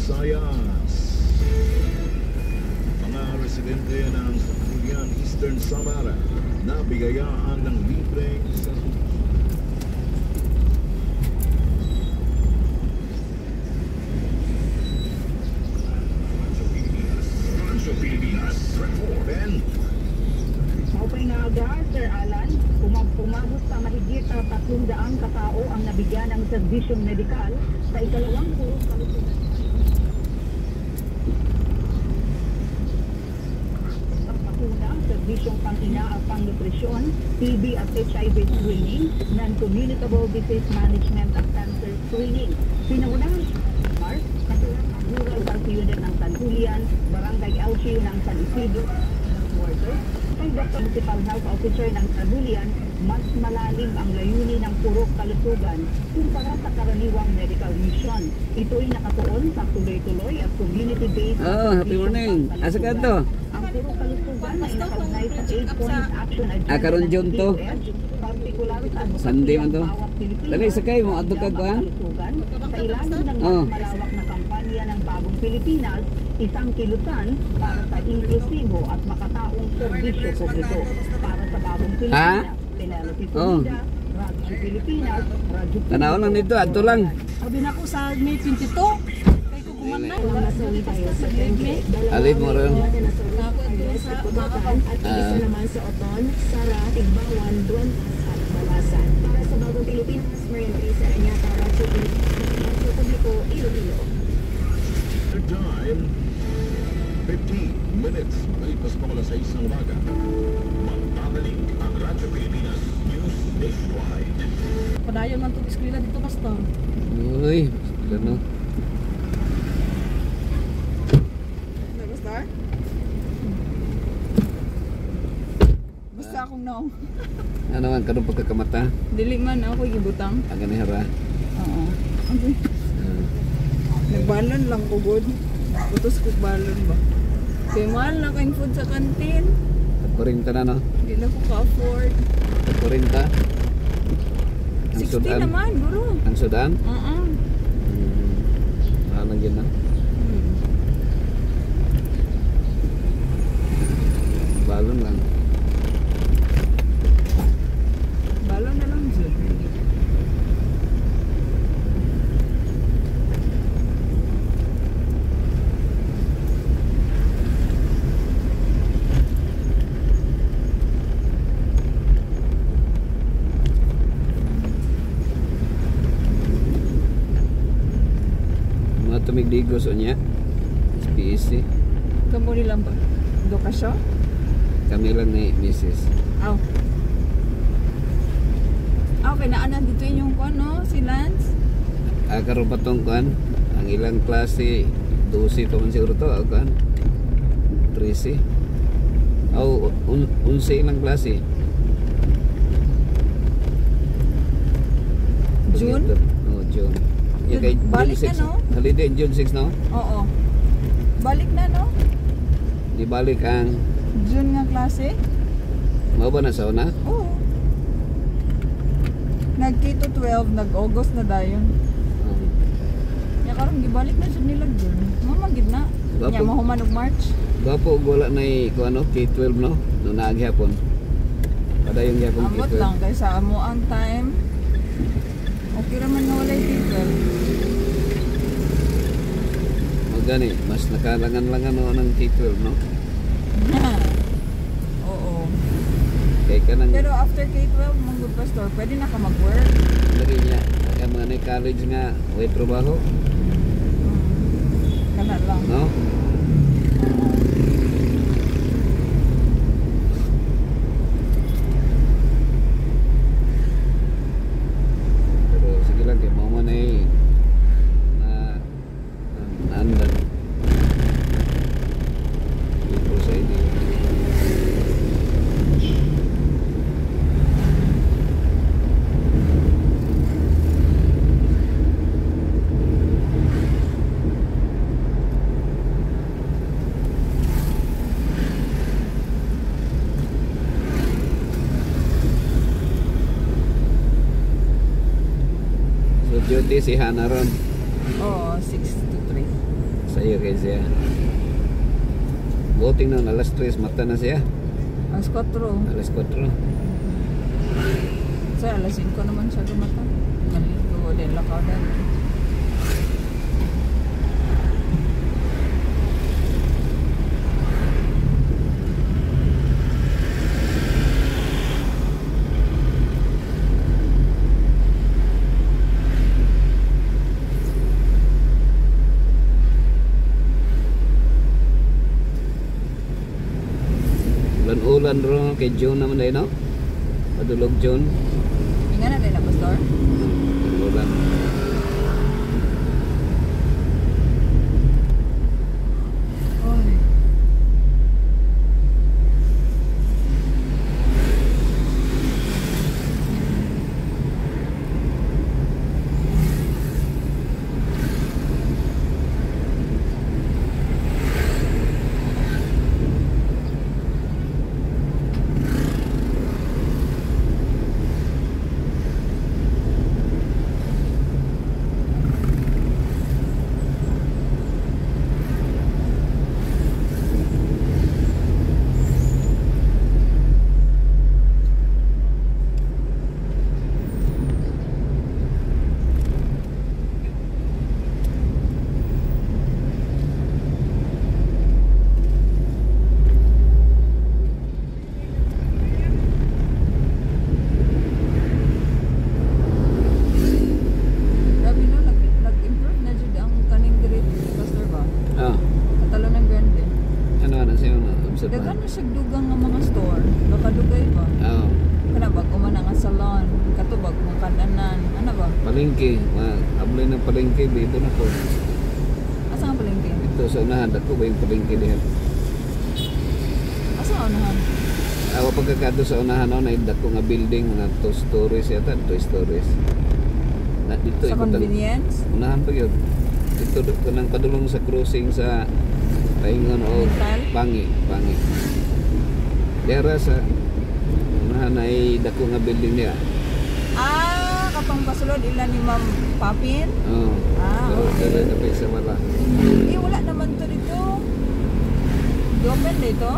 Visayas. Mga residente ng Sangguniang Eastern Samara nabigayaan ng libreng Maupay na aga, Sir Alan, pumabot sa mahigit 300 katao ang nabigyan ng serbisyong medikal sa ikalawang puro kalusugan. Ang bakuna, serbisyong pang-ina at pang-nutrisyon, TB at HIV screening, non-communicable disease management at cancer screening. Pinaunahan Mars, katulang ang Rural Health Unit ng Sangguniang, Barangay LGU ng San Isidro, workers, kay Dr. Municipal Health Officer ng Sangguniang, mas malalim ang layunin ng purok kalusugan kumpara sa karaniwang medical mission. Ito'y nakatuon sa tuloy-tuloy at community-based. Happy morning. Asa ka to? Ang purok kalusugan ay nakagnay sa 8-point action agenda karon June to. partikular sa Sunday man to. bawat Pilipino. Dali sakay mo adto ka kuan. Sa ilalim ng mas malawak na kampanya ng Bagong Pilipinas, isang kilusan para sa inklusibo at makataong serbisyo publiko para sa Bagong Pilipinas. Penelope Pumida, Radyo Pilipinas, Radyo Pilipinas. Tanaw lang dito adto lang. Sabi na ko sa May 22. Kay ko kumanay. Alip mo ron. Ako ito sa Bakan at isa naman sa Oton, Sara, Igbawan, Duantas at Balasan. Para sa Bagong Pilipinas, Marian Teresa Anyata, Radyo Publiko, Iloilo. time 15 minutes malipas pa mula sa isang umaga. Magtataling ang Radyo Pilipinas News Nationwide. Padayon man itong eskwela dito, Pastor. Uy, ano? Pastor? Basta akong naong. Ano man kanong pagkakamata? Dili man ako gibutang. Aga ni hara. Oo. Nagbalon lang ko good. Putos ko balon ba? Kaya mahal na kayong food sa kantin. Tagkurinta na no? Hindi na ko ka-afford. Tagkurinta. 60 naman, bro. Ang Sudan? Ano yun na? Balon lang. Balon na lang dyan. Tumigdigos o niya SPEC Kamu nilang ba? Do ka siya? kami lang ni Mrs. Aw. Okay, naanan dito yung kuan, no? Si Lance. Karon pa tong kuan ang ilang klase 12 pa man siguro to kuan 13 11 ilang klase June? June. Yeah, kay Balik June 6, na, no? Holiday June 6 no? Oo. Balik na, no? Di balik ang June nga klase? mao ba na sa una? Oo. Nag-K to 12, nag-August na dayon. Ya karon gibalik na jud nila June. Mamagid na. Gapo. Nya mahuman og March. Gapo og wala na ko ano K12 no? No naagi hapon. Padayon gyapon Amot K12. lang kay sa amo ang time. Okay ra man na walay K12. Magani mas nakalangan-langan no ng K12 no? Oo. Kay kanang Pero after K12, mong good pastor, pwede na ka mag-work. lagi niya kay mga na college nga way trabaho Kana lang. no? Pero sige lang kay mo man ay naandan dito sa ini. So duty si Hana ron. Oo, 6 to 3. Ayo kay siya. Buting na alas 3 mata na siya. Alas 4. Alas 4. Sa alas 5 naman siya gumata. Maligo din lakadan. Ulan ro kay June naman dai no. Padulog June. Inga na din na pastor. Ulan. Oy. Dagan na siya dugang nga mga store. Bakadugay ba? Oo. Kana ba kumana nga salon, katubag mga kananan, ano ba? Palengke, abloy ng palengke bibo na ko. Asa nga palengke? Ito sa unahan dako ba yung palengke diha? Asa nga unahan? Awa pagkakado sa unahan na dako nga building nga 2 stories yata, 2 stories. Na dito Sa convenience? Unahan pa yun. Dito kanang padulong sa crossing sa Paingon o Bangi. Dera sa unahan ay dako nga building niya. Ah, katong pasulod ilan ni Ma'am Papin? Oo. Ah, Dara na pa sa wala. Eh, wala naman to dito. Domen dito?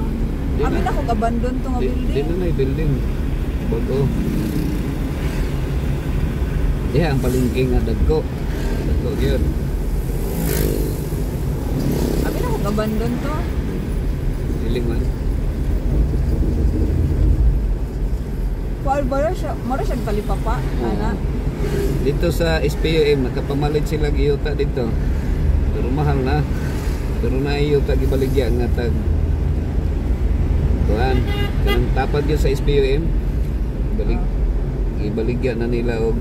Di Amin na. ako abandon to nga Di building. na yung building. Bago. Diha ang palengke nga dagko. Dagko yun. Amin ako abandon to. Hiling man. Kual siya, mara siya talipapa, ana. Dito sa SPUM, nakapamalit sila giyota dito. Pero mahal na. Pero na iyota gibaligya nga tag kuan. Kanang tapad yun sa SPUM. Ibaligya na nila og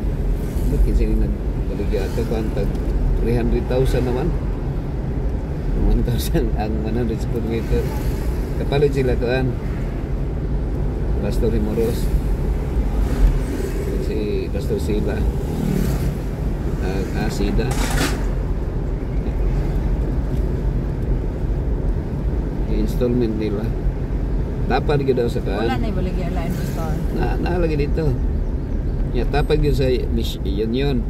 bakit sila nagbaligya ato kuan tag 300,000 naman. 1,000 ang 100 square meter. Kapalit sila kuan. Pastor Rimoros. Si Pastor Sila. Asida. Installment nila. Tapad gyud daw sa kuan. Wala na ibaligya lain pastor. Lagi dito. Ya tapad gyud sa union.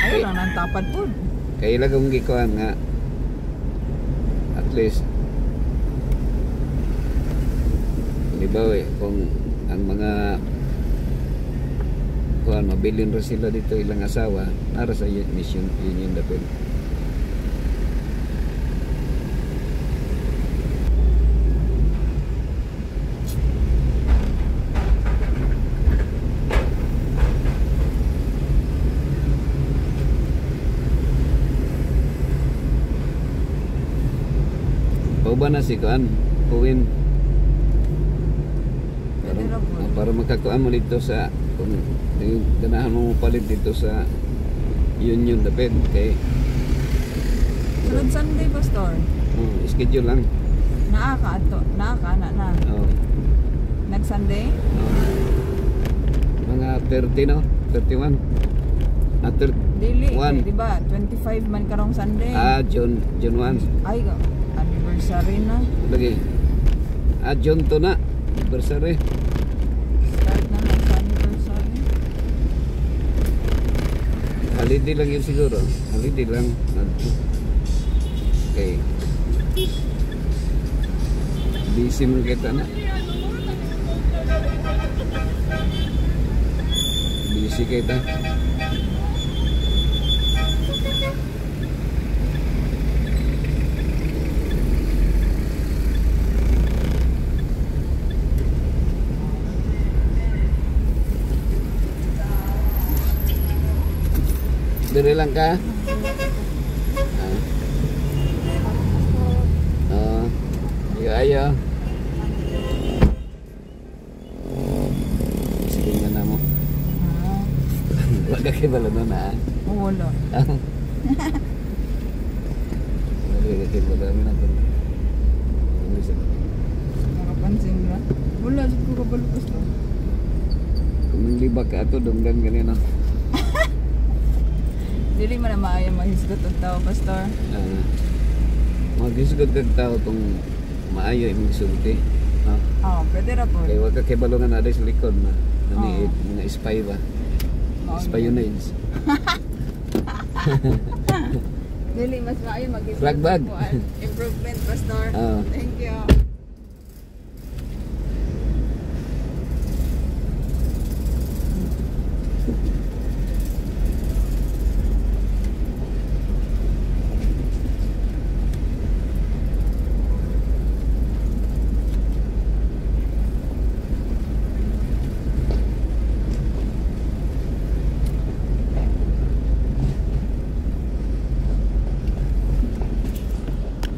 Ayaw lang nang tapad po. Kaya ilagong gikuan nga at least halimbawa kung ang mga kuan mabilin ra sila dito ilang asawa para sa mission union dapat. Ba na si kuan Puwin para makakuan mo dito sa kung ganahan mo palit dito sa union dapat kay Sunod Sunday pastor. Schedule lang. Naaka na. Next Sunday? Mga 30 no? 31 Dili, 1 di ba? 25 man karong Sunday. June 1 Ay, anniversary na. lagi June 2 na anniversary. Start na lang sa anniversary. Holiday lang yun siguro. Holiday lang. Okay. Busy mo kita na. Busy kita. Dili lang ka? Ayo. Sige nga na mo. Wala kayo bala na na. Wala. Wala kayo bala na na. Nakapansin ba? Wala, sa ko kabalukas lang. Kung naglibak ka ito, dumdan ganyan. Dili man na maayang mahisgot ang tao, Pastor. Magisugod kag tao itong maayo imong sulti. Pwede ra po. Kaya wag ka kibalungan na sa likod na naniit, mga spy ba? Espionage. Dili mas maayo mag-isip Flag bag. Improvement, Pastor. Oo. Thank you.